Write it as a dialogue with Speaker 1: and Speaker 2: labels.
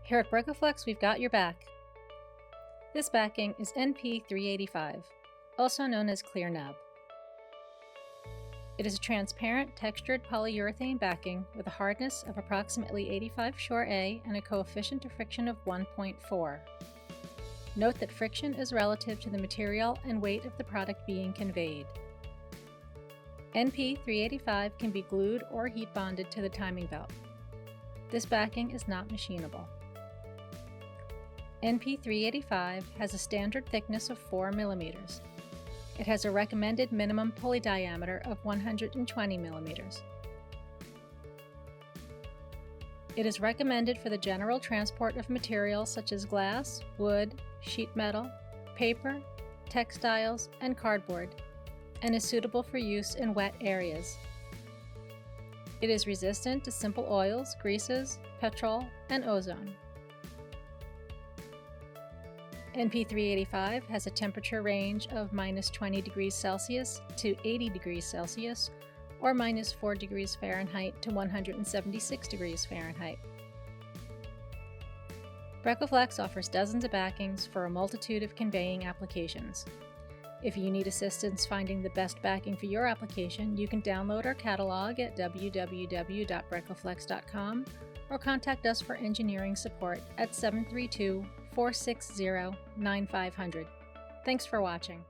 Speaker 1: Here at BRECOflex, we've got your back. This backing is NP385, also known as clear nab. It is a transparent, textured polyurethane backing with a hardness of approximately 85 Shore A and a coefficient of friction of 1.4. Note that friction is relative to the material and weight of the product being conveyed. NP385 can be glued or heat bonded to the timing belt. This backing is not machinable. NP385 has a standard thickness of 4 mm. It has a recommended minimum pulley diameter of 120 mm. It is recommended for the general transport of materials such as glass, wood, sheet metal, paper, textiles, and cardboard, and is suitable for use in wet areas. It is resistant to simple oils, greases, petrol, and ozone. NP385 has a temperature range of -20 degrees Celsius to 80 degrees Celsius, or -4 degrees Fahrenheit to 176 degrees Fahrenheit. BRECOflex offers dozens of backings for a multitude of conveying applications. If you need assistance finding the best backing for your application, you can download our catalog at www.BRECOflex.com or contact us for engineering support at 732-460-9500. Thanks for watching.